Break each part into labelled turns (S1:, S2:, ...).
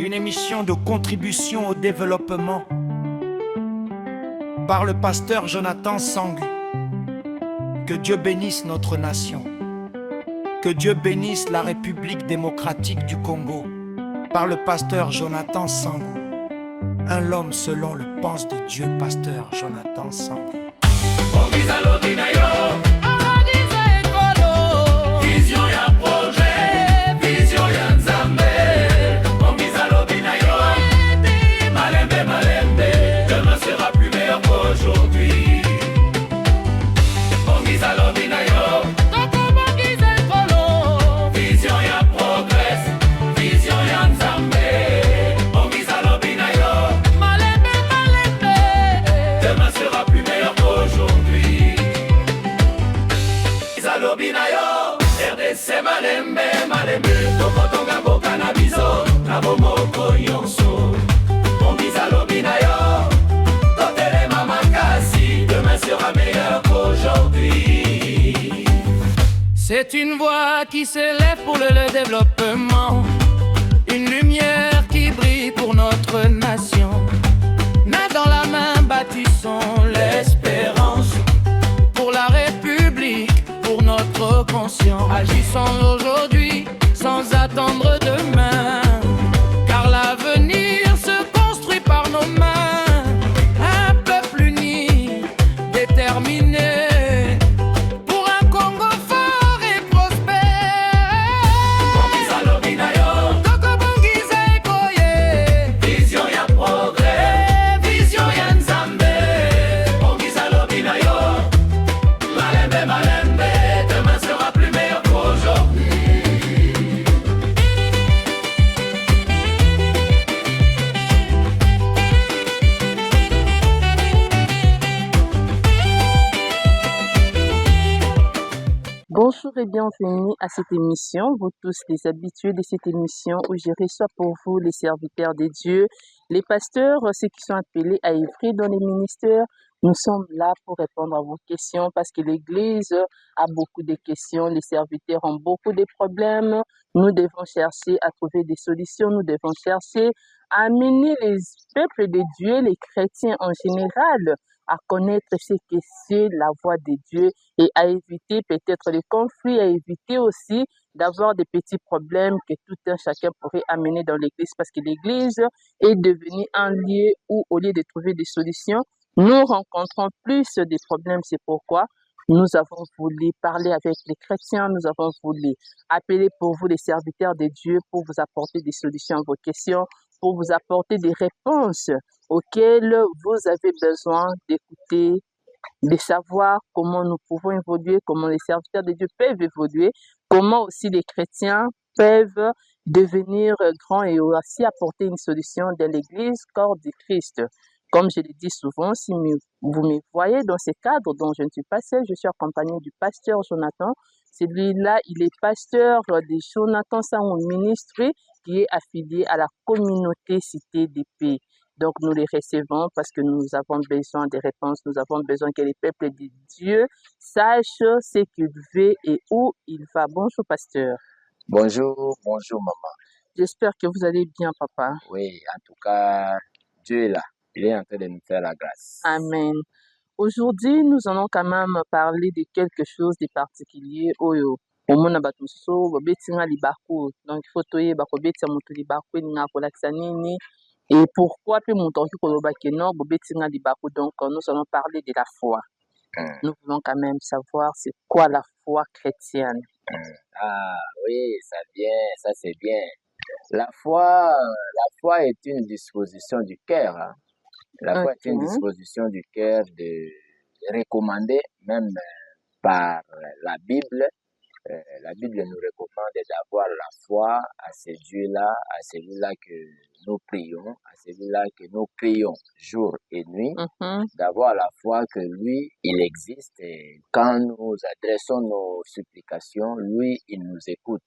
S1: une émission de contribution au développement par le pasteur Jonathan Sangu. Que Dieu bénisse notre nation. Que Dieu bénisse la République démocratique du Congo par le pasteur Jonathan Sangu. Un homme selon le pense de Dieu, pasteur Jonathan Sangu.
S2: RDC malembe malembe tokotonga mboka na biso na bomoko nyonso Bongiza lobi na yo totelema makasi demain sera meilleur qu'aujourd'hui.
S3: C'est une voix qui s'élève pour le développement, une lumière qui brille pour notre nation. Main dans la main bâtissons l'espérance pour la République, pour notre conscience. Agissons aujourd'hui sans attendre demain, car l'avenir se construit par nos mains. Un peuple uni, déterminé, pour un Congo fort et prospère.
S2: Bongiza lobi na yo
S3: Toko Bongiza ekoye,
S2: vision ya progrès, vision ya nzambe. Bongiza lobi na yo malembe malembe demain sera plus meilleur qu'aujourd'hui.
S4: Bonjour et bienvenue à cette émission, vous tous les habitués de cette émission où je reçois pour vous les serviteurs de Dieu, les pasteurs, ceux qui sont appelés à œuvrer dans les ministères. Nous sommes là pour répondre à vos questions parce que l'Église a beaucoup de questions, les serviteurs ont beaucoup de problèmes. Nous devons chercher à trouver des solutions, nous devons chercher à amener les peuples de Dieu, les chrétiens en général, à connaître ce que c'est la voix de Dieu et à éviter peut-être les conflits, à éviter aussi d'avoir des petits problèmes que tout un chacun pourrait amener dans l'église parce que l'église est devenue un lieu où, au lieu de trouver des solutions, nous rencontrons plus de problèmes. C'est pourquoi nous avons voulu parler avec les chrétiens, nous avons voulu appeler pour vous les serviteurs de Dieu pour vous apporter des solutions à vos questions, pour vous apporter des réponses auxquelles vous avez besoin d'écouter, de savoir comment nous pouvons évoluer, comment les serviteurs de Dieu peuvent évoluer, comment aussi les chrétiens peuvent devenir grands et aussi apporter une solution dans l'Église, corps du Christ. Comme je le dis souvent, si vous me voyez dans ce cadre dont je ne suis pas seule, je suis accompagnée du pasteur Jonathan. Celui-là, il est pasteur de Jonathan Sangu Ministry, qui est affilié à la communauté Cité d'Épée. Donc, nous les recevons parce que nous avons besoin des réponses, nous avons besoin que les peuples de Dieu sachent ce qu'il veut et où il va. Bonjour, pasteur.
S5: Bonjour, bonjour maman.
S4: J'espère que vous allez bien, papa.
S5: Oui, en tout cas, Dieu est là. Il est en train de nous faire la grâce.
S4: Amen. Aujourd'hui, nous allons quand même parler de quelque chose de particulier. Oyo, omona bato mosusu bobetinga libako. Donc, il faut toyeba kobetia moto libako eninga kolakisa nini. Et pourquoi puis mon temps non, bobetinga libako. Donc, nous allons parler de la foi. Nous voulons quand même savoir c'est quoi la foi chrétienne.
S5: Ah oui, ça vient, ça c'est bien. La foi est une disposition du cœur. Hein. La foi est une disposition du cœur recommandée même par la Bible. La Bible nous recommande d'avoir la foi à ce Dieu-là, à celui-là que nous prions, à celui-là que nous prions jour et nuit, d'avoir la foi que lui, il existe et quand nous adressons nos supplications, lui, il nous écoute.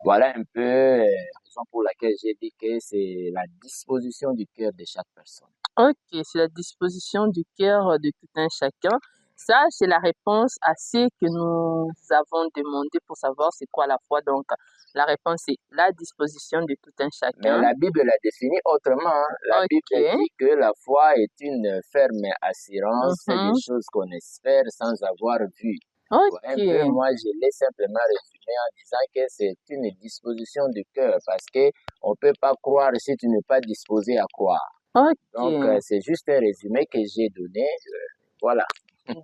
S5: Voilà un peu la raison pour laquelle j'ai dit que c'est la disposition du cœur de chaque personne.
S4: Ok, c'est la disposition du cœur de tout un chacun. Ça, c'est la réponse à ce que nous avons demandé pour savoir c'est quoi la foi. Donc, la réponse est la disposition de tout un
S5: Mais
S4: chacun.
S5: la Bible la définit autrement. Hein. La
S4: Ok.
S5: Bible dit que la foi est une ferme assurance
S4: Mhm.
S5: des choses qu'on espère sans avoir vu.
S4: Ok.
S5: Un peu, moi, je l'ai simplement résumé en disant que c'est une disposition du cœur parce que on peut pas croire si tu n'es pas disposé à croire.
S4: Ok.
S5: Donc, c'est juste un résumé que j'ai donné. Voilà.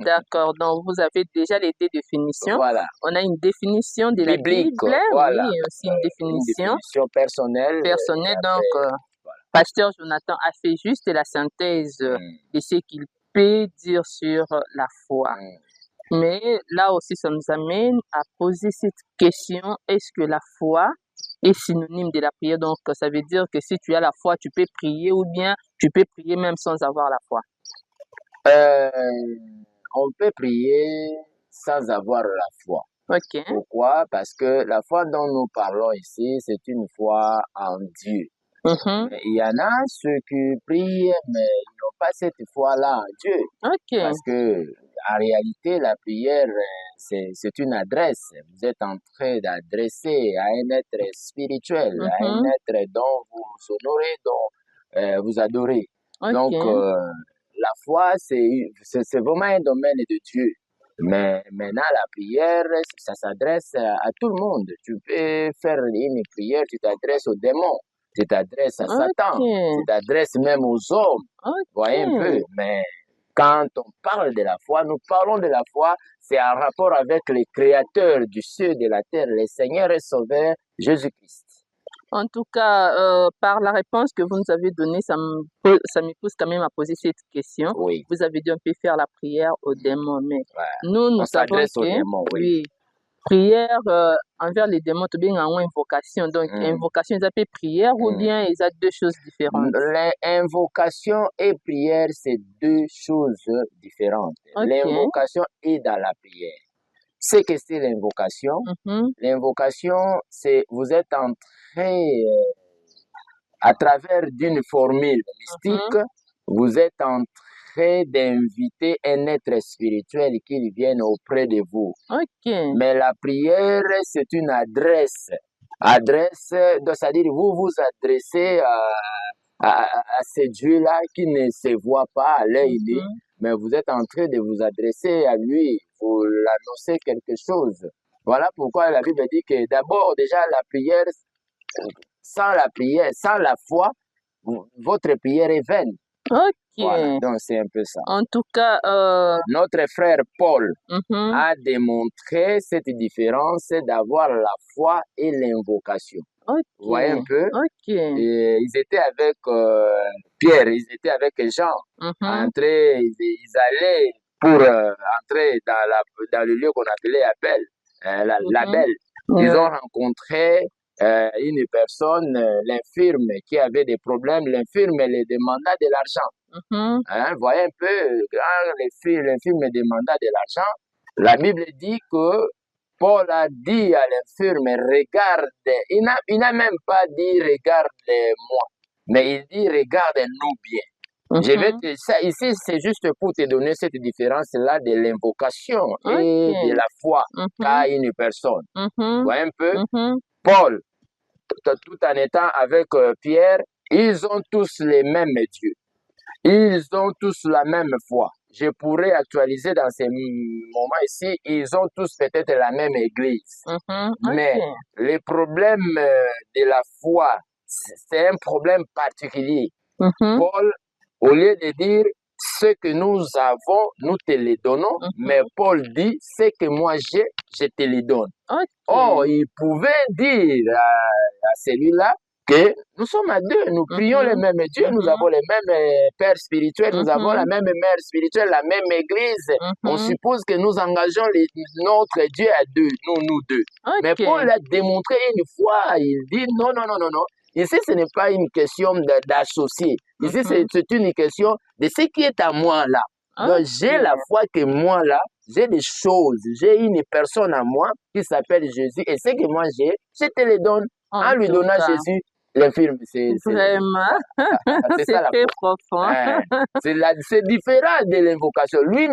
S4: D'accord. Donc, vous avez déjà les deux définitions.
S5: Voilà.
S4: On a une définition de la
S5: Biblique,
S4: Bible,
S5: voilà.
S4: oui, et aussi une
S5: Une
S4: définition
S5: définition personnelle.
S4: personnelle.
S5: Et
S4: Donc,
S5: après, voilà.
S4: Pasteur Jonathan a fait juste la synthèse de ce qu'il peut dire sur la foi. Mais là aussi, ça nous amène à poser cette question, est-ce que la foi est synonyme de la prière? Donc, ça veut dire que si tu as la foi, tu peux prier ou bien tu peux prier même sans avoir la foi.
S5: On peut prier sans avoir la foi.
S4: Ok.
S5: Pourquoi? Parce que la foi dont nous parlons ici, c'est une foi en Dieu.
S4: Mhm.
S5: Mais il y en a ceux qui prient, mais ils n'ont pas cette foi-là en Dieu.
S4: Ok.
S5: Parce que, en réalité, la prière, c'est une adresse. Vous êtes en train d'adresser à un être spirituel, à un
S4: Mhm.
S5: être dont vous honorez, dont vous adorez.
S4: Ok.
S5: Donc, la foi, c'est vraiment un domaine de Dieu. Mais maintenant, la prière, ça s'adresse à tout le monde. Tu peux faire une prière, tu t'adresses aux démons, tu t'adresses à Satan, tu
S4: Ok.
S5: t'adresses même aux hommes. Voyez un peu.
S4: Ok.
S5: Mais quand on parle de la foi, nous parlons de la foi, c'est en rapport avec le Créateur du ciel et de la terre, le Seigneur et Sauveur Jésus-Christ.
S4: En tout cas, par la réponse que vous nous avez donnée, ça me pousse quand même à poser cette question.
S5: Oui.
S4: Vous avez dit on peut faire la prière aux démons, mais
S5: Ouais.
S4: nous
S5: On
S4: savons
S5: s'adresse aux
S4: que,
S5: démons, oui.
S4: oui, prière envers les démons, tu bien en invocation. Donc, invocation, ils appellent prière ou bien ils ont deux choses différentes?
S5: L'invocation et prière, c'est deux choses différentes.
S4: Ok.
S5: L'invocation est dans la prière. C'est que c'est l'invocation. L'invocation, c'est vous êtes en train, à travers d'une formule mystique, vous êtes en train d'inviter un être spirituel qui vienne auprès de vous.
S4: Ok.
S5: Mais la prière, c'est une adresse. Adresse, c'est-à-dire vous vous adressez à ce Dieu-là qui ne se voit pas à l'œil nu, mais vous êtes en train de vous adresser à lui, vous l'annoncez quelque chose. Voilà pourquoi la Bible dit que d'abord, déjà, la prière, sans la foi, votre prière est vaine.
S4: Ok.
S5: Voilà, donc c'est un peu ça.
S4: En tout cas,
S5: notre frère Paul a démontré cette différence d'avoir la foi et l'invocation.
S4: Ok.
S5: Vous voyez un peu?
S4: Ok.
S5: Et ils étaient avec Pierre, ils étaient avec Jean. Entrés, ils allaient pour entrer dans le lieu qu'on appelait la Belle. Ils ont rencontré une personne, l'infirme, qui avait des problèmes. L'infirme les demanda de l'argent. Vous voyez un peu, quand l'infirme demanda de l'argent, la Bible dit que Paul a dit à l'infirme, regarde, il n'a même pas dit regarde-moi, mais il dit regarde-nous bien. Je vais ça ici, c'est juste pour te donner cette différence-là de l'invocation et de la foi qu'a une personne. Vous voyez un peu? Paul, tout en étant avec Pierre, ils ont tous les mêmes dieux. Ils ont tous la même foi. Je pourrais actualiser dans ces moments ici, ils ont tous peut-être la même église. Mais le problème de la foi, c'est un problème particulier. Paul, au lieu de dire ce que nous avons, nous te le donnons, mais Paul dit ce que moi j'ai, je te le donne. Oh, il pouvait dire à celui-là que nous sommes à deux, nous prions les mêmes dieux, nous avons les mêmes pères spirituels, nous avons la même mère spirituelle, la même église. On suppose que nous engageons notre Dieu à deux, nous deux. Mais Paul a démontré une fois, il dit non, non, non, non, non. Ici, ce n'est pas une question d'associer. Ici, c'est une question de ce qui est à moi là. Donc, j'ai la foi que moi là, j'ai des choses, j'ai une personne à moi qui s'appelle Jésus, et ce que moi j'ai, je te le donne. En lui donnant Jésus, l'infirme, c'est
S4: vraiment,
S5: c'est ça la
S4: très
S5: foi.
S4: profond.
S5: C'est différent de l'invocation. Lui,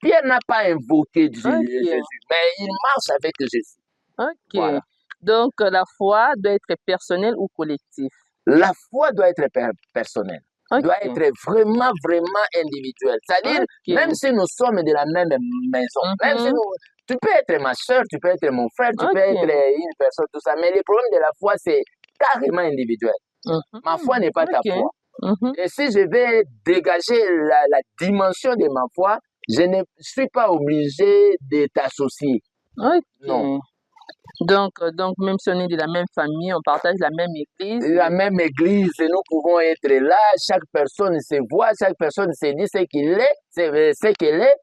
S5: Pierre n'a pas invoqué Jésus,
S4: Ok.
S5: mais il marche avec Jésus.
S4: Ok.
S5: Voilà.
S4: Donc, la foi doit être personnelle ou collective?
S5: La foi doit être personnelle, doit
S4: Ok.
S5: être vraiment, vraiment individuelle. C'est-à-dire,
S4: Ok.
S5: même si nous sommes de la même maison, même si
S4: Mhm.
S5: nous, tu peux être ma soeur, tu peux être mon frère, tu peux
S4: Ok.
S5: être une personne, tout ça, mais le problème de la foi, c'est carrément individuel. Ma foi
S4: Mhm.
S5: n'est pas ta
S4: Ok.
S5: foi.
S4: Mhm.
S5: Et si je vais dégager la dimension de ma foi, je ne suis pas obligé de t'associer. Non.
S4: Ok. Donc, même si on est de la même famille, on partage la même église.
S5: La même église, nous pouvons être là, chaque personne se voit, chaque personne se dit ce qu'il est, ce qu'elle est,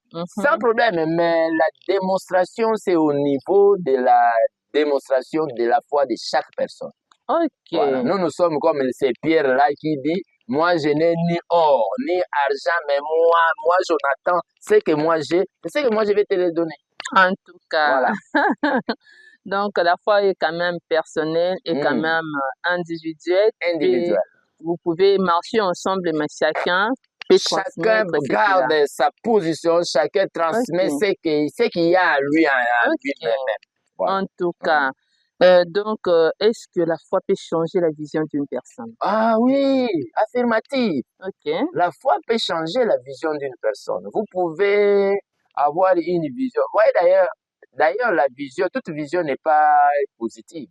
S5: sans
S4: Mhm.
S5: problème. Mais la démonstration, c'est au niveau de la démonstration de la foi de chaque personne.
S4: Ok.
S5: Voilà. Nous sommes comme ces pierres-là qui dit, moi je n'ai ni or, ni argent, mais moi Jonathan, ce que moi j'ai, c'est ce que moi je vais te le donner.
S4: En tout cas,
S5: Voilà.
S4: donc la foi est quand même personnelle et quand même individuelle.
S5: Individuel.
S4: Vous pouvez marcher ensemble, mais chacun peut
S5: Chacun
S4: transmettre ce qu'il a.
S5: garde sa position, chacun transmet
S4: Ok.
S5: ce qu'il y a à lui en
S4: Ok.
S5: lui-même. Voilà.
S4: En tout cas, donc, est-ce que la foi peut changer la vision d'une personne?
S5: Ah oui, affirmatif.
S4: Ok.
S5: La foi peut changer la vision d'une personne. Vous pouvez avoir une vision. Ouais, d'ailleurs, la vision, toute vision n'est pas positive.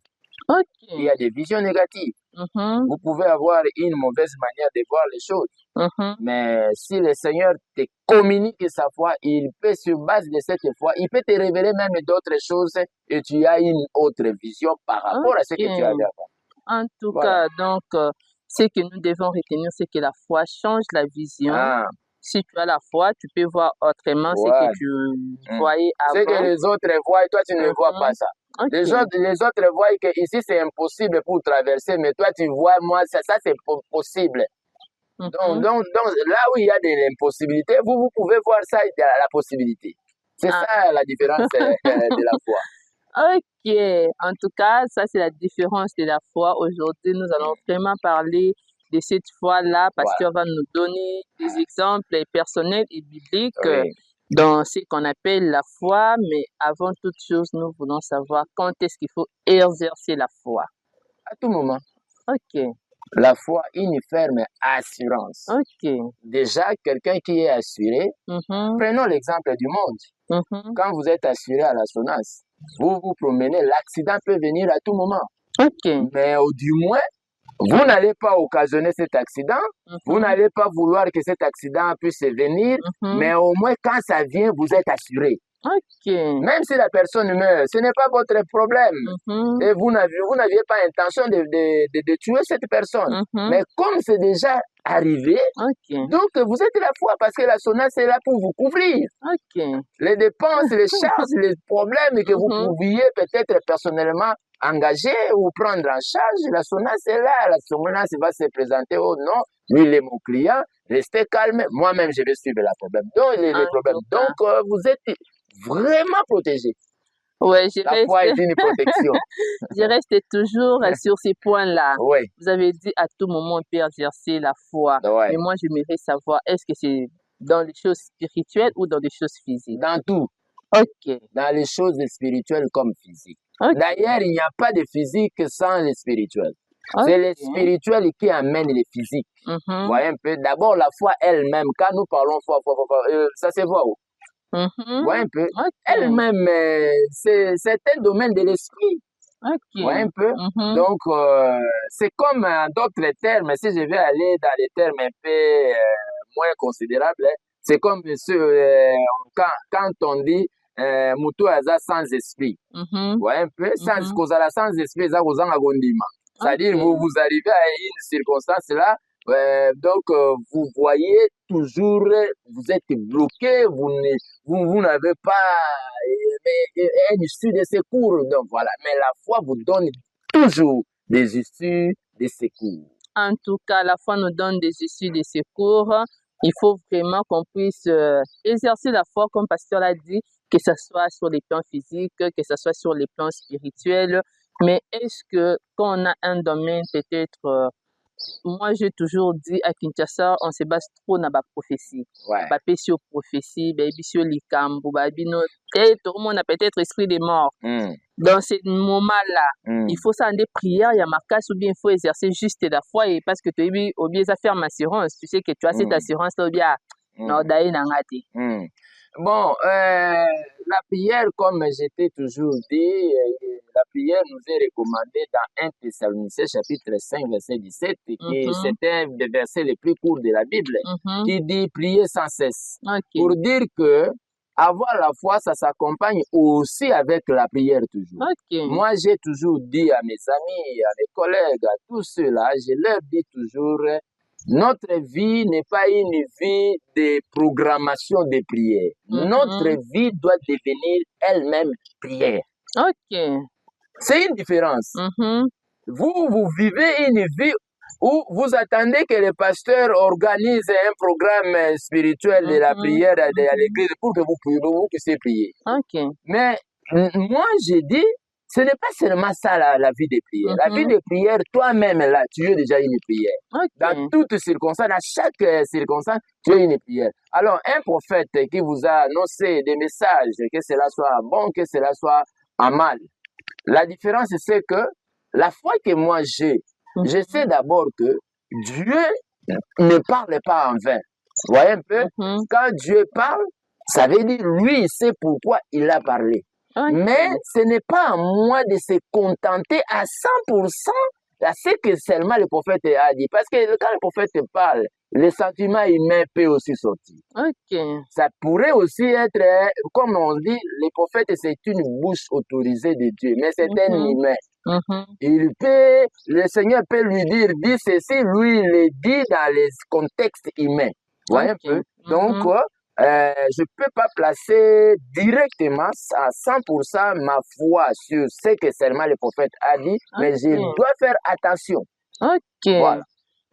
S5: Il y
S4: Ok.
S5: a des visions négatives.
S4: Mhm.
S5: Vous pouvez avoir une mauvaise manière de voir les choses.
S4: Mhm.
S5: Mais si le Seigneur te communique sa foi, il peut, sur base de cette foi, il peut te révéler même d'autres choses et tu as une autre vision par rapport à ce que tu avais
S4: Ok.
S5: avant.
S4: En tout
S5: Voilà.
S4: cas, donc, ce que nous devons retenir, c'est que la foi change la vision.
S5: Ah,
S4: Si tu as la foi, tu peux voir autrement ce que
S5: ouais.
S4: tu
S5: Mm.
S4: voyais
S5: Ce que
S4: avant.
S5: les autres voient, toi, tu ne vois pas
S4: Mhm.
S5: ça.
S4: Ok.
S5: Les autres voient que ici, c'est impossible pour traverser, mais toi, tu vois, moi, ça c'est possible.
S4: Mhm.
S5: Donc, là où il y a de l'impossibilité, vous pouvez voir ça, il y a la possibilité. C'est
S4: Ah.
S5: ça la différence de la foi.
S4: Ok. En tout cas, ça, c'est la différence de la foi. Aujourd'hui, nous allons vraiment parler de cette foi-là parce
S5: Voilà.
S4: qu'on va nous donner des exemples personnels et bibliques
S5: Oui.
S4: dans ce qu'on appelle la foi. Mais avant toute chose, nous voulons savoir quand est-ce qu'il faut exercer la foi.
S5: À tout moment.
S4: Ok.
S5: La foi, une ferme assurance.
S4: Ok.
S5: Déjà, quelqu'un qui est assuré,
S4: Mhm.
S5: prenons l'exemple du monde.
S4: Mhm.
S5: Quand vous êtes assuré à l'assurance, vous vous promenez, l'accident peut venir à tout moment.
S4: Ok.
S5: Mais du moins, vous n'allez pas occasionner cet accident, vous
S4: Mhm.
S5: n'allez pas vouloir que cet accident puisse venir,
S4: Mhm.
S5: mais au moins quand ça vient, vous êtes assuré.
S4: Ok.
S5: Même si la personne meurt, ce n'est pas votre problème.
S4: Mhm.
S5: Et vous n'aviez pas intention de tuer cette personne.
S4: Mhm.
S5: Mais comme c'est déjà arrivé,
S4: Ok.
S5: donc vous êtes la foi parce que l'assurance est là pour vous couvrir.
S4: Ok.
S5: Les dépenses, les charges, les problèmes que vous
S4: Mhm.
S5: pouviez peut-être personnellement engager ou prendre en charge, l'assurance est là. L'assurance va se présenter, oh non, lui il est mon client, restez calme, moi-même je vais suivre la problème. Donc, les
S4: En
S5: problèmes.
S4: tout cas,
S5: Donc, vous êtes vraiment protégé.
S4: ouais,
S5: La foi est une protection.
S4: je reste toujours sur ces points-là.
S5: Oui,
S4: Vous avez dit à tout moment on peut exercer la foi.
S5: ouais.
S4: Mais moi, j'aimerais savoir, est-ce que c'est dans les choses spirituelles ou dans les choses physiques?
S5: Dans tout,
S4: Ok.
S5: dans les choses spirituelles comme physiques.
S4: Ok.
S5: D'ailleurs, il n'y a pas de physique sans le spirituel. C'est le
S4: Ok.
S5: spirituel qui amène le physique. Vous
S4: Mhm.
S5: voyez un peu. D'abord, la foi elle-même, quand nous parlons foi, ça se voit où? Vous voyez
S4: Mhm.
S5: un peu.
S4: Ok.
S5: Elle-même, c'est un domaine de l'esprit.
S4: Ok.
S5: Vous voyez un peu.
S4: Mhm.
S5: Donc, c'est comme en d'autres termes, si je vais aller dans des termes un peu moins considérables, hein, c'est comme quand on dit mutu aza sans esprit.
S4: Mhm.
S5: Vous voyez un peu,
S4: Mhm.
S5: kozala sans esprit, eza kozanga gondima. C'est-à-dire,
S4: Ok.
S5: vous arrivez à une circonstance là, donc vous voyez toujours, vous êtes bloqué, vous n'avez pas une issue de secours. Donc voilà, mais la foi vous donne toujours des issues de secours.
S4: En tout cas, la foi nous donne des issues de secours. Il faut vraiment qu'on puisse exercer la foi, comme Pasteur l'a dit, que ce soit sur les plans physiques, que ce soit sur les plans spirituels. Mais est-ce que quand on a un domaine peut-être moi, j'ai toujours dit à Kinshasa, on se base trop dans la prophétie.
S5: Ouais.
S4: Bapé sur prophétie, baby sur likambo, baby no. Tout le monde a peut-être esprit de mort. Dans ce moment-là, il faut ça en des prières, il y a ma casse ou bien il faut exercer juste la foi et parce que tu as oublié à faire ma assurance. Tu sais que tu as cette assurance-là, bien, non, d'ailleurs, n'a
S5: Bon, la prière, comme je t'ai toujours dit, la prière nous est recommandée dans 1 Thessaloniciens chapitre 5, verset 17, qui c'est un des versets les plus courts de la Bible, qui dit prier sans cesse. Pour dire que avoir la foi, ça s'accompagne aussi avec la prière toujours. Moi, j'ai toujours dit à mes amis, à mes collègues, à tous ceux-là, je leur dis toujours, notre vie n'est pas une vie de programmation de prière. Notre vie doit devenir elle-même prière. C'est une différence. Vous vivez une vie où vous attendez que le pasteur organise un programme spirituel de la prière à l'église pour que vous puissiez prier. Mais moi, j'ai dit, ce n'est pas seulement ça la vie de prière. La vie de prière, toi-même, là, tu es déjà une prière. Dans toutes circonstances, à chaque circonstance, tu es une prière. Alors, un prophète qui vous a annoncé des messages, que cela soit bon, que cela soit en mal, la différence, c'est que la foi que moi j'ai, je sais d'abord que Dieu ne parle pas en vain. Vous voyez un peu? Quand Dieu parle, ça veut dire lui, il sait pourquoi il a parlé. Mais ce n'est pas à moi de se contenter à 100% à ce que seulement le prophète a dit. Parce que quand le prophète parle, le sentiment humain peut aussi sortir. Ça pourrait aussi être, comme on dit, le prophète c'est une bouche autorisée de Dieu, mais c'est un humain. Le Seigneur peut lui dire, dis ceci, lui il le dit dans les contextes humains. Vous voyez un peu? Donc, je ne peux pas placer directement à 100% ma foi sur ce que seulement le prophète a dit, mais je dois faire attention. Voilà.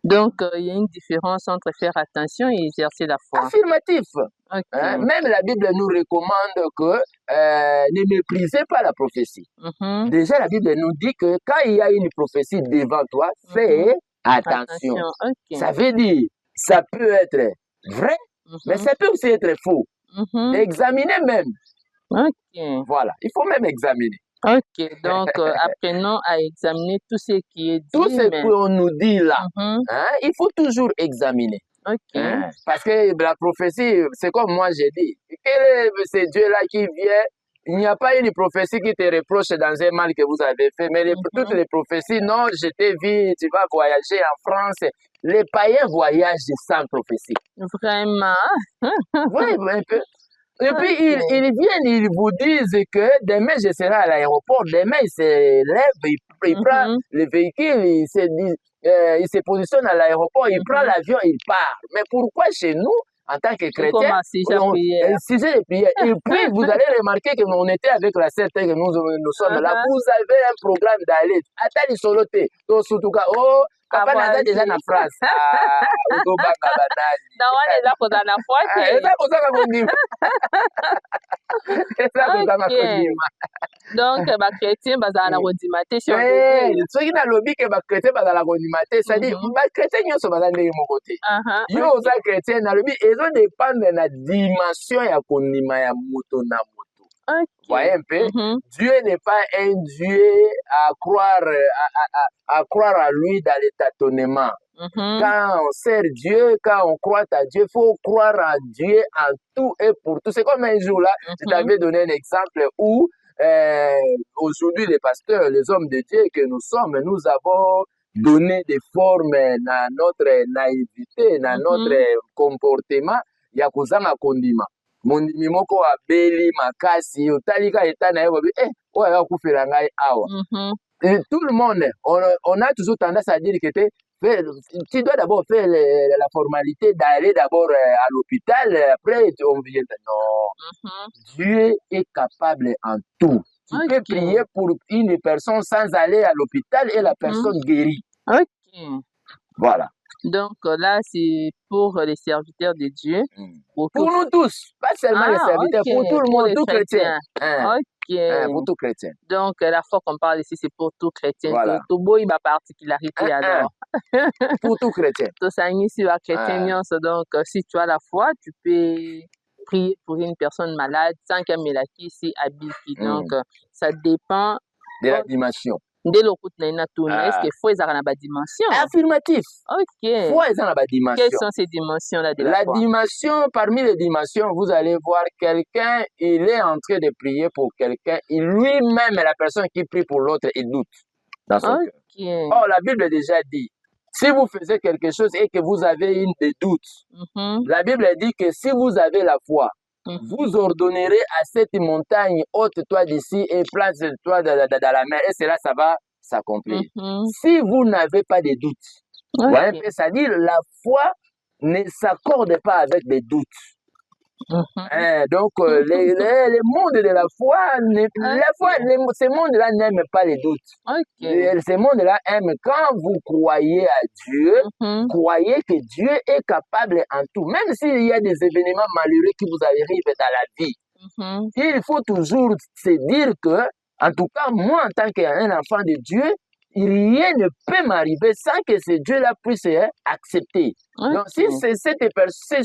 S4: Donc, il y a une différence entre faire attention et exercer la foi.
S5: Affirmatif. Même la Bible nous recommande que ne méprisez pas la prophétie. Déjà, la Bible nous dit que quand il y a une prophétie devant toi, fais attention. Ça veut dire, ça peut être vrai, mais ça peut aussi être faux. Examinez même. Voilà, il faut même examiner.
S4: Donc apprenons à examiner tout ce qui est dit.
S5: Tout ce qu'on nous dit là, il faut toujours examiner. Parce que la prophétie, c'est comme moi j'ai dit, quel est ce Dieu-là qui vient? Il n'y a pas une prophétie qui te reproche dans un mal que vous avez fait, mais toutes les prophéties, non, je t'ai vu, tu vas voyager en France. Les païens voyagent sans prophétie.
S4: Vraiment?
S5: Oui, un peu. Et puis, ils viennent, ils vous disent que demain, je serai à l'aéroport. Demain, il se lève, il prend le véhicule, il se positionne à l'aéroport, il prend l'avion, il part. Mais pourquoi chez nous, en tant que chrétiens, un sujet de prière. Et puis, vous allez remarquer que on était avec la sœur que nous sommes là. Vous avez un programme d'aller. Attends, soloté. Surtout, oh, papa n'a déjà en France.
S4: Donc, les chrétiens bazala kodimate sur
S5: soki na lobi ke ba chrétien bazala kodimate, c'est-à-dire ba chrétien nyonso baza ndenge moko te. Yo oza chrétien na lobi ezo dépendre na dimension ya kondima ya moto na moto. Voyez un peu, Dieu n'est pas un Dieu à croire à lui dans les tâtonnements. Quand on sert Dieu, quand on croit à Dieu, il faut croire à Dieu en tout et pour tout. C'est comme un jour là, je t'avais donné un exemple où aujourd'hui les pasteurs, les hommes de Dieu que nous sommes, nous avons donné des formes dans notre naïveté, dans notre comportement, ya kozanga kondima. Mondimi moko abeli makasi, otalika etana yebo, oya kufela ngai awa. Tout le monde, on a toujours tendance à dire que tu dois d'abord faire la formalité d'aller d'abord à l'hôpital, après on vient. Non. Dieu est capable en tout. Tu peux prier pour une personne sans aller à l'hôpital et la personne guérit. Voilà.
S4: Donc là, c'est pour les serviteurs de Dieu.
S5: Pour nous tous, pas seulement les serviteurs, pour tout le monde, tout chrétien. Pour tout chrétien.
S4: Donc, la foi qu'on parle ici, c'est pour tout chrétien.
S5: Voilà.
S4: Tout beau, il y a particularité alors.
S5: Pour tout chrétien.
S4: Tout ça, ici, va chrétien. Donc, si tu as la foi, tu peux prier pour une personne malade sans qu'elle me la ici habite. Donc, ça dépend
S5: de la dimension.
S4: Dès le coup, est-ce que foi est dans la dimension?
S5: Affirmatif.
S4: Ok.
S5: Foi est dans la dimension.
S4: Quelles sont ces dimensions-là de la foi?
S5: Dimension, parmi les dimensions, vous allez voir quelqu'un, il est en train de prier pour quelqu'un, et lui-même, la personne qui prie pour l'autre, il doute dans son cœur. Oh, la Bible a déjà dit, si vous faisiez quelque chose et que vous avez une des doutes, la Bible dit que si vous avez la foi, vous ordonnerez à cette montagne, ôte-toi d'ici et place-toi dans la mer, et cela, ça va s'accomplir. Si vous n'avez pas de doutes, c'est-à-dire la foi ne s'accorde pas avec des doutes. Donc, le monde de la foi, ce monde-là n'aime pas les doutes. Ce monde-là aime quand vous croyez à Dieu, croyez que Dieu est capable en tout. Même s'il y a des événements malheureux qui vous arrivent dans la vie, il faut toujours se dire que, en tout cas, moi, en tant qu'un enfant de Dieu, rien ne peut m'arriver sans que ce Dieu-là puisse accepter. Donc, si ces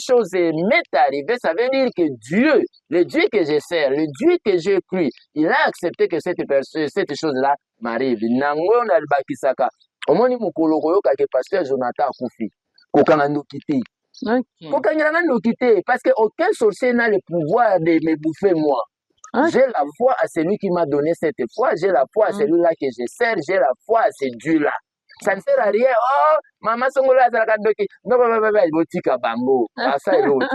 S5: choses m'est arrivée, ça veut dire que Dieu, le Dieu que je sers, le Dieu que j'ai cru, il a accepté que cette chose-là m'arrive. Nango na bakisaka. Omoni mukolo koyoka ke pasteur Jonathan akufi. Kokanga ndokiti. Kokanga ndokiti parce que aucun sorcier n'a le pouvoir de me bouffer moi. J'ai la foi à celui qui m'a donné cette foi, j'ai la foi à celui-là que je sers, j'ai la foi à ce Dieu-là. Ça ne sert à rien. Oh, maman songola zarakandoki. Non, botika bango. Ça est l'autre.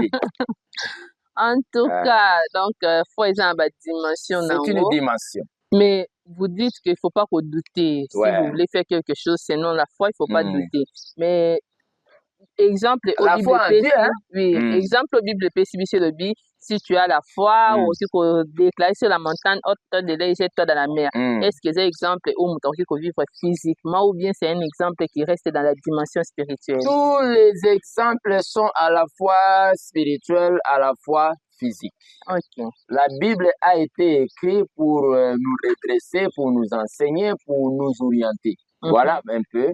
S4: En tout cas, donc, foi est dans la dimension.
S5: C'est une dimension.
S4: Mais vous dites qu'il ne faut pas douter. Si vous voulez faire quelque chose, sinon la foi, il ne faut pas douter. Mais exemple au
S5: la
S4: Bible
S5: foi en Dieu, hein?
S4: Oui, exemple au Bible si tu as la foi ou si tu déclares sur la montagne haute de l'air, jette-toi dans la mer. Est-ce que c'est un exemple où tu peux vivre physiquement ou bien c'est un exemple qui reste dans la dimension spirituelle?
S5: Tous les exemples sont à la fois spirituels, à la fois physiques. La Bible a été écrite pour nous redresser, pour nous enseigner, pour nous orienter. Voilà un peu.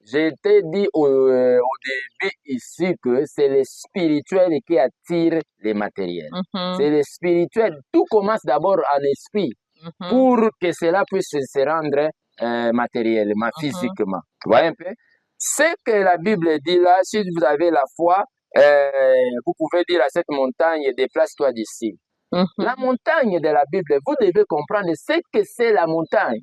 S5: Je t'ai dit au début ici que c'est le spirituel qui attire les matériels. C'est le spirituel. Tout commence d'abord en esprit pour que cela puisse se rendre matériellement, physiquement. Vous voyez un peu? Ce que la Bible dit là, si vous avez la foi, vous pouvez dire à cette montagne, déplace-toi d'ici. La montagne de la Bible, vous devez comprendre ce que c'est la montagne.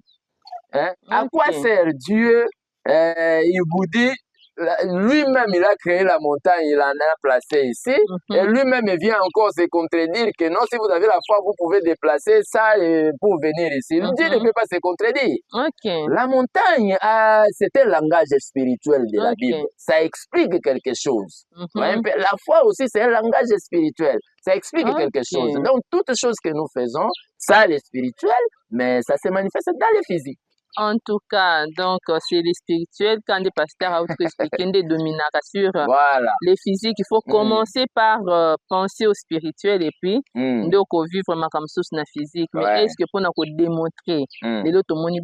S5: À quoi sert Dieu? Il vous dit, lui-même il a créé la montagne, il en a placé ici, et lui-même il vient encore se contredire que non, si vous avez la foi, vous pouvez déplacer ça pour venir ici. Dieu ne peut pas se contredire. La montagne, c'est un langage spirituel de la Bible. Ça explique quelque chose. La foi aussi, c'est un langage spirituel. Ça explique quelque chose. Donc, toutes choses que nous faisons, ça c'est spirituel, mais ça se manifeste dans le physique.
S4: En tout cas, donc, c'est les spirituels, quand des pasteurs ont expliqué des dominateurs sur les physiques, il faut commencer par penser au spirituel et puis, donc, vivre comme ça dans la physique. Mais est-ce que pour nous démontrer, les autres, les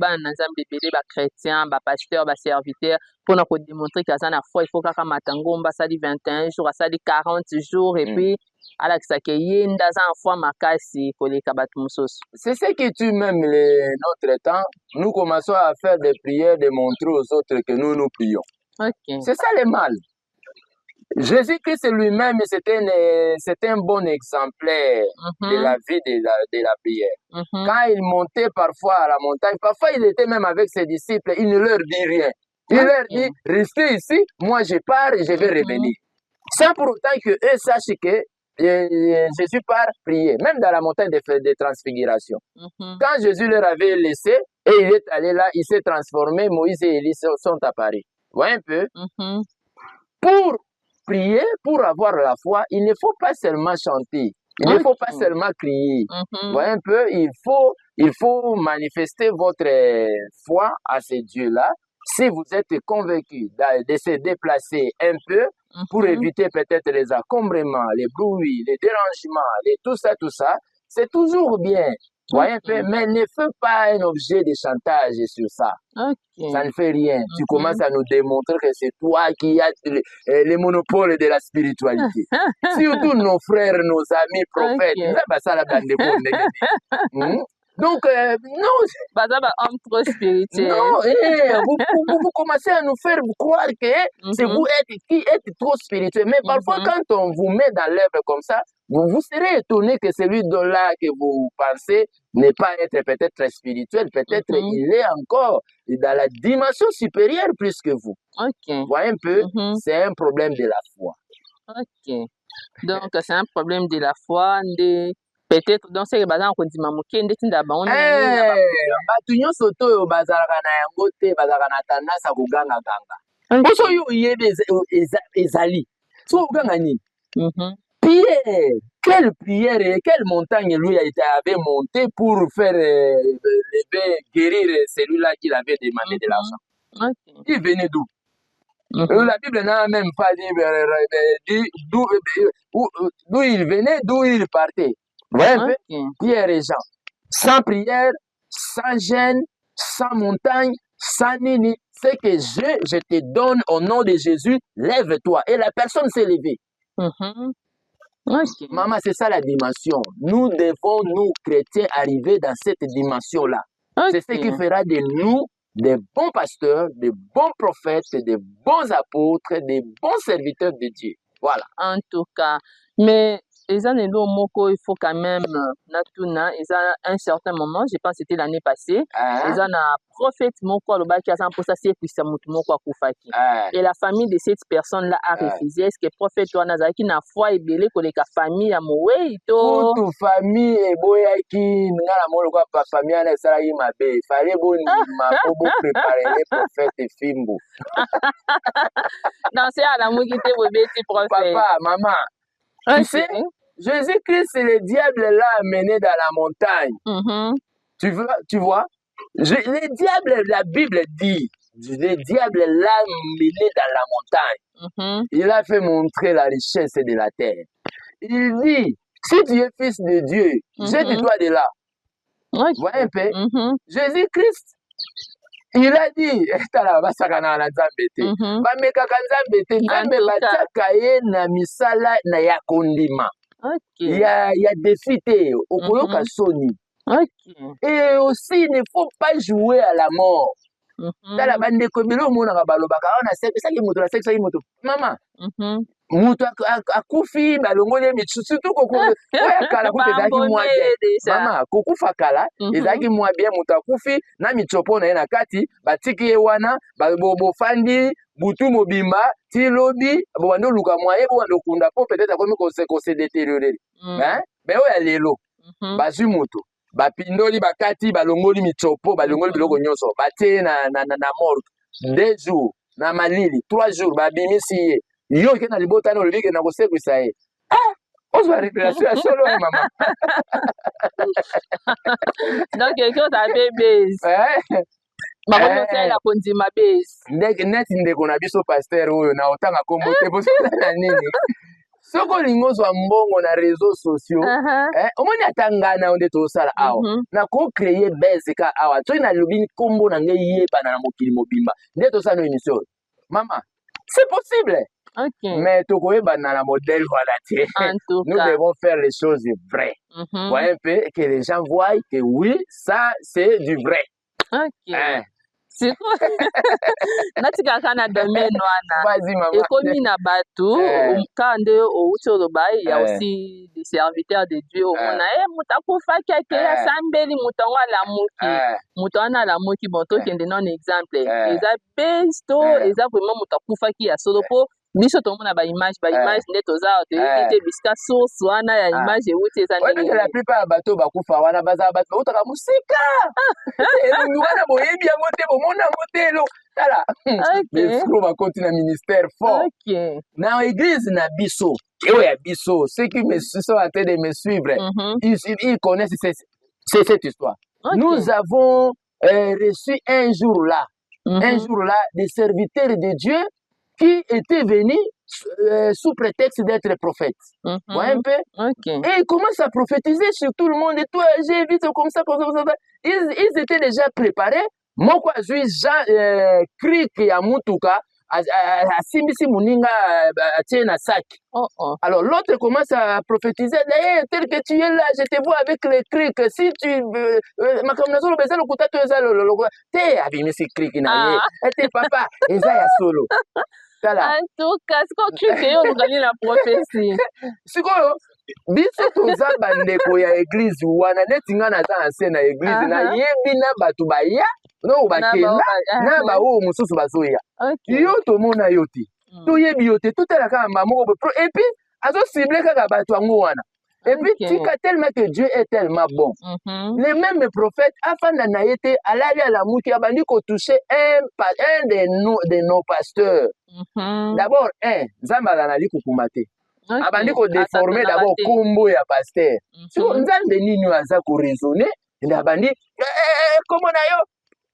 S4: chrétiens, les pasteurs, les serviteurs, pour nous démontrer qu'il y a la foi, il faut que nous ça dit 21 jours, ça dit 40 jours, et puis, c'est
S5: ce qui tue même notre temps. Nous commençons à faire des prières, de montrer aux autres que nous prions. C'est ça le mal. Jésus-Christ lui-même, c'était un bon exemplaire de la vie de la prière. Quand il montait parfois à la montagne, parfois il était même avec ses disciples, il ne leur dit rien. Il leur dit, restez ici, moi je pars et je vais revenir. Sans pour autant qu'eux sachent que Jésus part prier, même dans la montagne de transfiguration. Quand Jésus leur avait laissé et il est allé là, il s'est transformé, Moïse et Élie sont apparus. Vous voyez un peu? Pour prier, pour avoir la foi, il ne faut pas seulement chanter, il ne faut pas seulement crier. Vous voyez un peu? Il faut manifester votre foi à ce Dieu-là. Si vous êtes convaincu de se déplacer un peu pour éviter peut-être les encombrements, les bruits, les dérangements, tout ça, c'est toujours bien. Voyez un peu, mais ne fais pas un objet de chantage sur ça. Ça ne fait rien. Tu commences à nous démontrer que c'est toi qui as le monopole de la spiritualité. Surtout nos frères, nos amis prophètes. Donc, non.
S4: Entre spirituel.
S5: Non, vous commencez à nous faire croire que c'est vous qui êtes trop spirituel. Mais parfois, quand on vous met dans l'œuvre comme ça, vous serez étonné que celui-là que vous pensez n'est pas être peut-être très spirituel. Peut-être il est encore dans la dimension supérieure plus que vous. Voyez un peu, c'est un problème de la foi.
S4: Donc, c'est un problème de la foi. Peut-être donc c'est bazan ko ndima moke ndeti ndaba on
S5: batu nyonso to oyo bazalaka na yango te bazalaka na tendance koganga ganga oso yo yebe ezali so oganga nini Pierre, quelle prière et quelle montagne lui avait monté pour faire lever, guérir celui-là qui avait demandé de l'argent. Il venait d'où? La Bible n'a même pas dit d'où il venait, d'où il partait. Ouais, Pierre et Jean, sans prière, sans gêne, sans montagne, sans nini, c'est que je te donne au nom de Jésus, lève-toi. Et la personne s'est levée. Maman, c'est ça la dimension. Nous devons, nous chrétiens, arriver dans cette dimension-là. C'est ce qui fera de nous des bons pasteurs, des bons prophètes, des bons apôtres, des bons serviteurs de Dieu. Voilà.
S4: En tout cas, mais il faut quand même, un certain moment, je pense que c'était l'année passée, ils ont un prophète et la famille de cette personne-là a refusé. Est-ce que le prophète Nazaki n'a foi et belé que les familles à moué
S5: toute famille et boyaki n'a pas famille à Sarayi Mabé. Il fallait préparer les prophètes Fimbo.
S4: Non, c'est à la mouille qui était prophète.
S5: Papa, maman. Tu sais, Jésus-Christ, c'est le diable l'a amené dans la montagne. Tu vois? Le diable, la Bible dit, le diable l'a amené dans la montagne. Il a fait montrer la richesse de la terre. Il dit, si tu es fils de Dieu, jette-toi de là. Voyez un peu? Jésus-Christ, il a dit, il y a défi au soni. Et aussi, il ne faut pas jouer à la mort. Maman, mutu akufi balongoli surtout kala ezalaki mwa bien mama kokufa kala ezalaki mwa bien mutu akufi na mitsopo na ye na kati batiki ye wana bofandi butu mobimba ti lobi bobandi oluka mwa ye bobandi okunda po peut-être akomi kose détériorer mais oyo ya lelo bazwi mutu bapindoli bakati balongoli mitsopo balongoli biloko nyonso batie na morgue 2 jours na malili 3 jours babimisi ye yo ke na libota na olobike na kosekwisa ye ozwa récréation ya solo ye mama
S4: donc quelque ta base la kondima base
S5: neti ndeko na biso pasteur oyo na otanga kombo te bosala na nini soko olingi ozwa mbongo na réseaux sociaux omoni ata ngai na yo nde tozosala awa nakocreye base ka awa soki nalobi nkombo na ngai yebana na mokili mobimba nde tozosala no émission oyo mama c'est possible. Mais tu connais la modèle voilà. Nous devons faire les choses vraies. Voyez un peu que les gens voient que oui, ça c'est du vrai.
S4: C'est quoi? Natika kana domaine wana.
S5: Vas-y maman.
S4: Et comme na batu, kande o utoroba, il y a aussi des serviteurs de Dieu. On a mutakufa keke ya sambeli mutonga la muki. Mutana la muki bonto kende non exemple. Eza besto, eza vraiment mutakufa ki ya solopo. Biso tomona ba image nde toza te biska source wana ya image wuti eza
S5: nini. La plupart ya bato bakufa wana baza bato utaka musika. Elungu wana boyebi yango te bomona yango te lo. Tala. Mais scro va continuer ministère fort. Na église na biso, oya biso, ceux qui me sont en train de me suivre, ils connaissent cette histoire. Nous avons reçu un jour là des serviteurs de Dieu qui était venu sous prétexte d'être prophète. Vous voyez un peu?
S4: Ok.
S5: Et ils commencent à prophétiser sur tout le monde. Et toi, j'ai vu comme ça, comme ça, comme ça. Ils étaient déjà préparés. Moi, quoi, je suis Jean, Krik ya Mutuka, Simbisi Muninga, Tiena Sak.
S4: Oh, oh.
S5: Alors l'autre commence à prophétiser, hey, tel que tu es là, je te vois avec les crics. Si tu ma kamnazo lo bezalo kutato ezalo lo te abimisi cric na ye. Te papa, eza ya solo. Kala.
S4: En tout cas, c'est quoi cric yo ngani la prophétie.
S5: Sikoyo biso toza bandeko ya église wana neti nga naza ancien na église na yebi na bato baya no bakenda na baoyo mosusu bazoya. Yo tomona yo te. Toyebi yo te totala kaka moko et puis azo ciblé kaka bato yango wana. Et puis tika tellement que Dieu est tellement bon. Les mêmes prophètes afanda na yete alali à la mouki abandi ko toucher un de nos pasteurs. D'abord Nzamba anali kukumate. Abandi ko déformer d'abord kombo ya pasteur. So Nzambe nini aza ko raisonner ndabandi comment na yo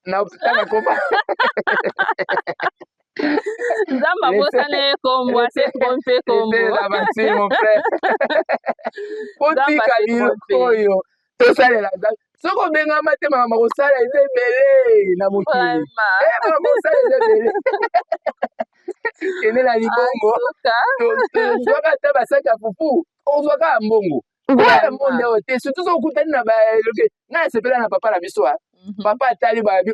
S5: na tanga koma.
S4: Nzamba bosane kombo ase tromper kombo.
S5: C'est mon frère. Potika biloyo tosalela soko benga matema mama kosala ezebele na mokili mama kosala ezebele kene na libongo tozwaka ata basaki ya fufu ozwaka ya mbongo oya monde oyo te surtout so okutani na baeloke ngai esepela na papa na biso papa atali babi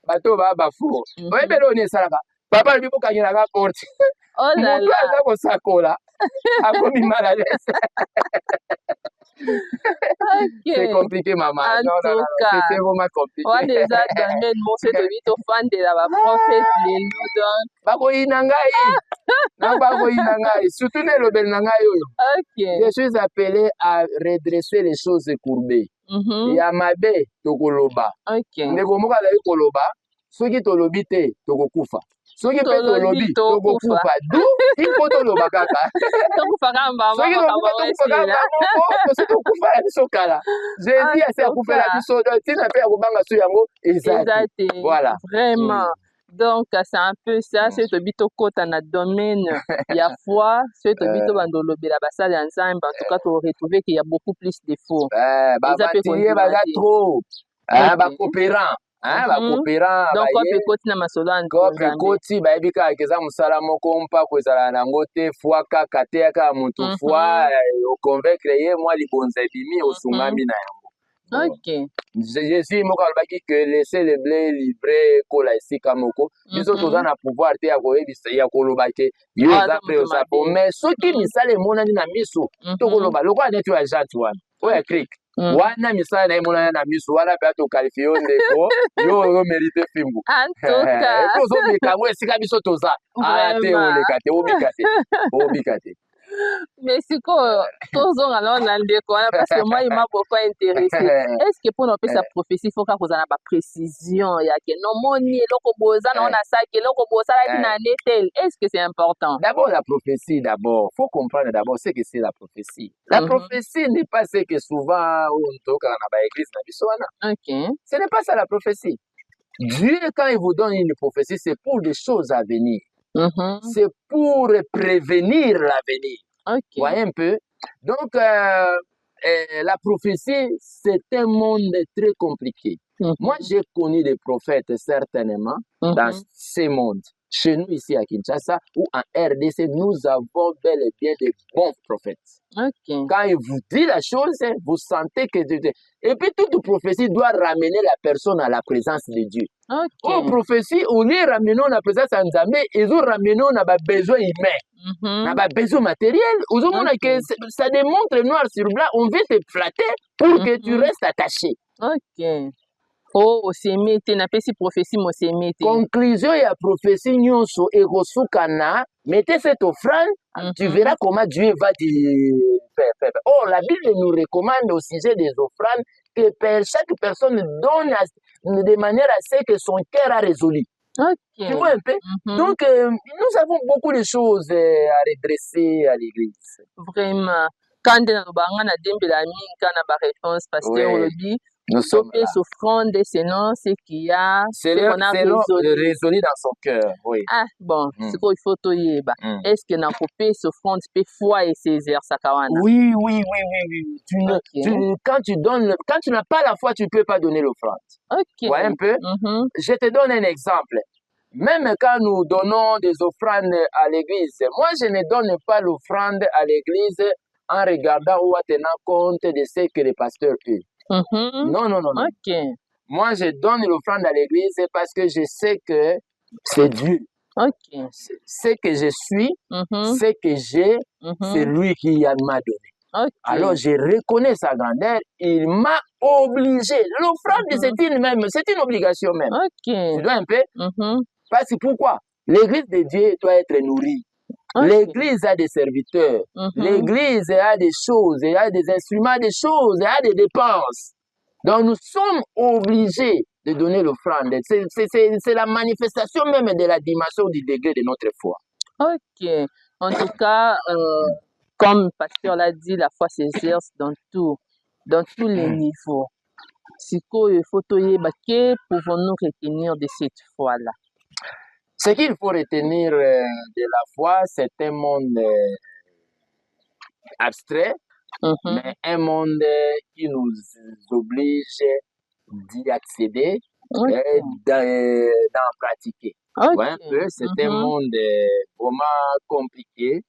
S5: bato baa bafuro oyebele oyo esalaka papa lobi bokangelaka porte moto aza kosakola akomi mal à l'aise. C'est compliqué, maman.
S4: En tout cas,
S5: c'est vraiment compliqué.
S4: On les a donné le mot de vite au fan de la prophète, les donc.
S5: Bako inangai. Non, bako inangai. Surtout les lobel nangai. Je suis appelé à redresser les choses courbées. Yamabe tokoloba. Ndeko moka la koloba. Soki tolobi te tokokufa. Soki pe tolobi tokokufa. Du il faut toloba kaka.
S4: Tokufa kamba
S5: soki tokufa la biso kala. Jésus ase akufa la biso tina pe akobanga so yango ezate. Voilà.
S4: Vraiment. Donc c'est un peu ça, c'est to bito kota na domaine ya foi, c'est to bito bandolobela basali ensemble, en tout cas to retrouver qu'il y a beaucoup plus de faux.
S5: Ba trop. Ba coopérant. Bakopera
S4: donc kope koti na masolo ya
S5: kope koti bayebi kaka keza mosala moko mpa kozala nango te foi kaka te yaka motu foi oconvaincre ye mwa libonza ebimi osungami na yango. Jésus moko alobaki que laisser le blé libre kola esika moko biso toza na pouvoir te ya koyebisa ya koloba ke yo eza pre osapo mais soki misala emonani na miso tokoloba lokola neti oyo ya jate wana oyo ya Krik wana misala na emonana na miso wana mpe atokalifie yo ndeko yo omerite fimbu tozomeka yango esika biso toza te oleka te obika te.
S4: Mais si tozonga na ndeko wana parce que moi il m'a beaucoup intéressé. Est-ce que pour nous faire sa prophétie il faut qu'on ait ba précision ya que non moni eloko boza na ona saki eloko boza la na netel. Est-ce que c'est important?
S5: D'abord la prophétie faut comprendre d'abord ce que c'est la prophétie. La prophétie n'est pas ce que souvent on toka na ba église na biso wana. Ce n'est pas ça la prophétie. Dieu quand il vous donne une prophétie c'est pour des choses à venir. C'est pour prévenir l'avenir. Vous voyez un peu? Donc, la prophétie, c'est un monde très compliqué. Moi, j'ai connu des prophètes, certainement, dans ces mondes. Chez nous, ici à Kinshasa, ou en RDC, nous avons bel et bien de bons prophètes. Quand il vous dit la chose, vous sentez que... Et puis, toute prophétie doit ramener la personne à la présence de Dieu. Oh, prophétie, on est ramené à la présence de Nzambe, ils ont ramené à besoin humain, à besoin matériel. Ça démontre noir sur blanc, on veut te flatter pour que tu restes attaché.
S4: Oh, osemete na pesi prophétie mo semete.
S5: Conclusion ya prophétie nyonso ekosukana, mettez cette offrande, tu verras comment Dieu va te faire. Oh, la Bible nous recommande au sujet des offrandes que chaque personne donne de manière à ce que son cœur a résolu. Tu vois un peu? Donc, nous avons beaucoup de choses à redresser à l'église.
S4: Vraiment. Quand on a dembe la minka na ba réponse pasteur Olobi
S5: Nous sommes là.
S4: Offrande, sinon ce qu'il y a,
S5: C'est
S4: ce qu'on a
S5: résolu dans son cœur, oui.
S4: Ah, bon, c'est quoi il faut te dire. Est-ce que dans coupé s'offrande, peut foi et Césaire Sakawana?
S5: Oui. Quand tu n'as pas la foi, tu ne peux pas donner l'offrande.
S4: Ok.
S5: Ouais, un peu. Je te donne un exemple. Même quand nous donnons des offrandes à l'église, moi je ne donne pas l'offrande à l'église en regardant ou en tenant compte de ce que les pasteurs ont. Non.
S4: Ok.
S5: Moi je donne l'offrande à l'église parce que je sais que c'est Dieu.
S4: Ok.
S5: Ce que je suis, ce que j'ai, c'est lui qui m'a donné.
S4: Okay.
S5: Alors je reconnais sa grandeur, il m'a obligé. L'offrande, c'est une obligation même.
S4: Okay.
S5: Tu dois un peu. Parce que pourquoi? L'église de Dieu doit être nourrie. L'église a des serviteurs. L'église a des choses, il y a des instruments, des choses, il y a des dépenses. Donc nous sommes obligés de donner l'offrande. C'est la manifestation même de la dimension du degré de notre foi.
S4: Ok. En tout cas, comme le pasteur l'a dit, la foi s'exerce dans tous les niveaux. Si il faut que pouvons-nous retenir de cette foi-là?
S5: Ce qu'il faut retenir de la foi, c'est un monde abstrait, mais un monde qui nous oblige d'y accéder et d'en pratiquer. Ouais, un peu, c'est un monde vraiment compliqué,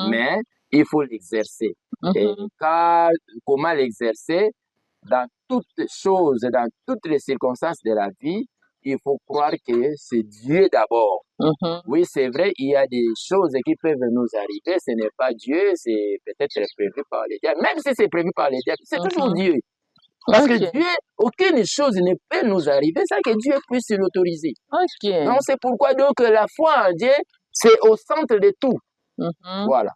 S5: mais il faut l'exercer. Et comment l'exercer? Dans toutes choses, dans toutes les circonstances de la vie, il faut croire que c'est Dieu d'abord. Oui, c'est vrai, il y a des choses qui peuvent nous arriver, ce n'est pas Dieu, c'est peut-être prévu par les diables. Même si c'est prévu par les diables, c'est toujours Dieu. Parce que Dieu, aucune chose ne peut nous arriver sans que Dieu puisse l'autoriser. Donc c'est pourquoi donc la foi en Dieu, c'est au centre de tout. Voilà.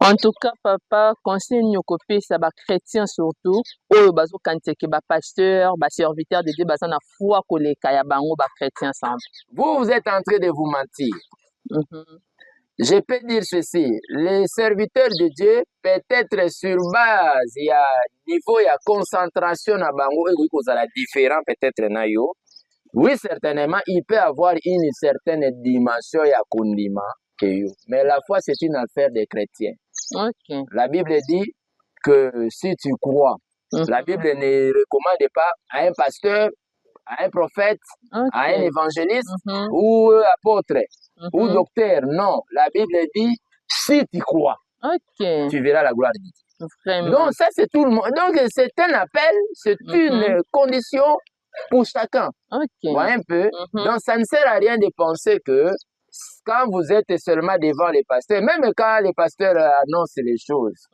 S4: En tout cas, papa, conseil nous copie ça ba chrétien surtout, ou bazo kanteke ba pasteur, ba serviteur de Dieu, baza na foi ko le kaya bango ba chrétien ensemble.
S5: Vous êtes en train de vous mentir. Je peux dire ceci, les serviteurs de Dieu, peut-être sur base, il y a niveau, il y a concentration à bango, et oui, vous avez différent peut-être na yo. Oui, certainement, il peut avoir une certaine dimension, il y a condiment que yo. Mais la foi, c'est une affaire des chrétiens. La Bible dit que si tu crois, la Bible ne recommande pas à un pasteur, à un prophète, à un évangéliste ou apôtre ou docteur. Non, la Bible dit si tu crois, tu verras la gloire de Dieu.
S4: Vraiment.
S5: Donc ça c'est tout le monde. Donc c'est un appel, c'est une condition pour chacun. Voyez un peu. Donc ça ne sert à rien de penser que quand vous êtes seulement devant les pasteurs, même quand les pasteurs annoncent les choses,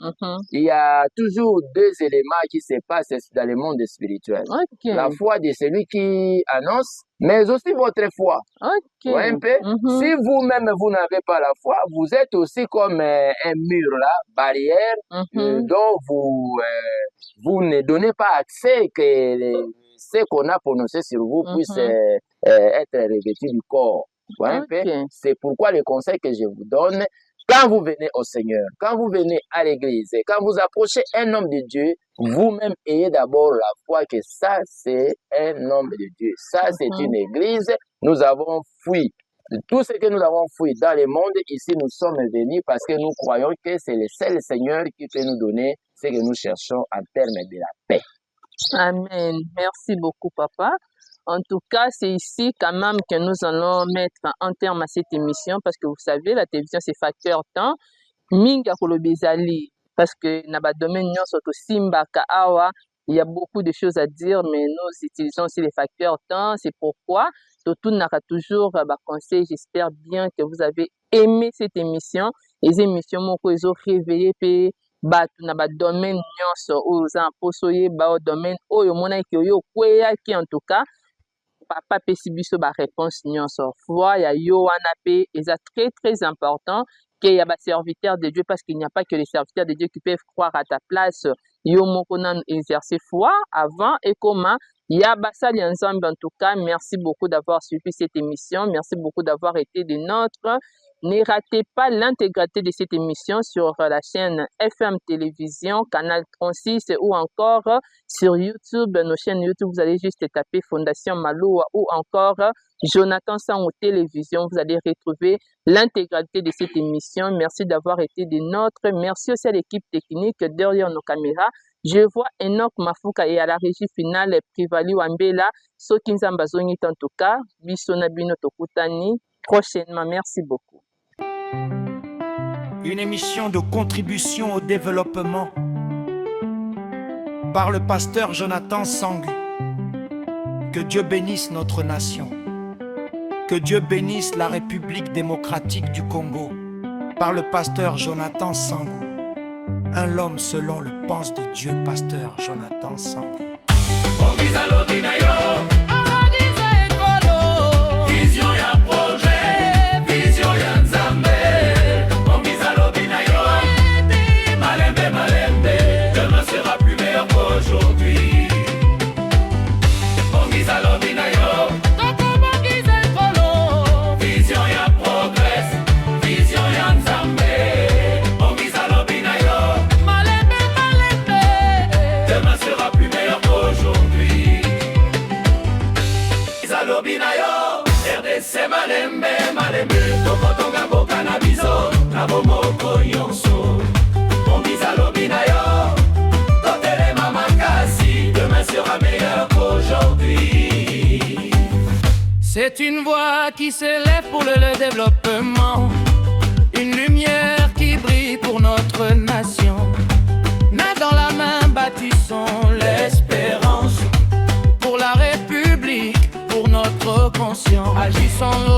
S5: il y a toujours deux éléments qui se passent dans le monde spirituel. La foi de celui qui annonce, mais aussi votre foi. Ouais, un peu. Si vous-même, vous n'avez pas la foi, vous êtes aussi comme un mur là, barrière, dont vous ne donnez pas accès que ce qu'on a prononcé sur vous puisse être revêtu du corps. Ouais, c'est pourquoi le conseil que je vous donne, quand vous venez au Seigneur, quand vous venez à l'église, quand vous approchez un homme de Dieu, vous-même ayez d'abord la foi que ça c'est un homme de Dieu, ça c'est une église. Nous avons fui tout ce que nous avons fui dans le monde, ici nous sommes venus parce que nous croyons que c'est le seul Seigneur qui peut nous donner ce que nous cherchons en termes de la paix.
S4: Amen. Merci beaucoup, papa. En tout cas, c'est ici quand même que nous allons mettre un terme à cette émission parce que vous savez, la télévision, c'est facteur temps. Minga kolobezali, parce que dans le domaine de Simba, Kaawa, il y a beaucoup de choses à dire, mais nous utilisons aussi les facteurs temps. C'est pourquoi, tout n'a toujours conseil. J'espère bien que vous avez aimé cette émission. Les émissions, ils ont réveillé, batu na ba domaine nyonso oyo za mposo yeba domaine oyo monaki oyo kweyaki en tout cas papa pesi biso ba réponse nyonso foi ya yo wana pe eza très important que y a ba serviteur de Dieu parce qu'il n'y a pas que les serviteurs de Dieu qui peuvent croire à ta place yo moko na exercer foi avant et comment ya basali ensemble. En tout cas, merci beaucoup d'avoir suivi cette émission, merci beaucoup d'avoir été des nôtres. Ne ratez pas l'intégralité de cette émission sur la chaîne FM Télévision, Canal 36 ou encore sur YouTube. Nos chaînes YouTube, vous allez juste taper Fondation Maloa ou encore Jonathan Sango Télévision. Vous allez retrouver l'intégralité de cette émission. Merci d'avoir été des nôtres. Merci aussi à l'équipe technique derrière nos caméras. Je vois Enoch Mafuka et à la régie finale Privali Wambela. Soki Nzamba Zongi en tout cas. Bisona Bino Tokutani. Prochainement. Merci beaucoup.
S1: Une émission de contribution au développement par le pasteur Jonathan Sangu. Que Dieu bénisse notre nation. Que Dieu bénisse la République démocratique du Congo par le pasteur Jonathan Sangu. Un homme selon le pense de Dieu, pasteur Jonathan Sangu.
S2: Vision ya projet, vision ya Nzambe. Malembe, malembe, demain sera plus meilleur qu'aujourd'hui. Bongisa lobi na yo, vision ya progrès, vision ya Nzambe. Bongisa lobi na yo, demain sera plus meilleur qu'aujourd'hui. Bongisa lobi na yo, RDC malembe, malembe, tokotonga mboka na biso, na bomoko nyonso. Bongisa lobi na yo, totelema makasi, demain sera meilleur qu'aujourd'hui.
S3: C'est une voix qui s'élève pour le développement, une lumière qui brille pour notre nation. Main dans la main, bâtissons l'espérance pour la République, pour notre conscience. Agissons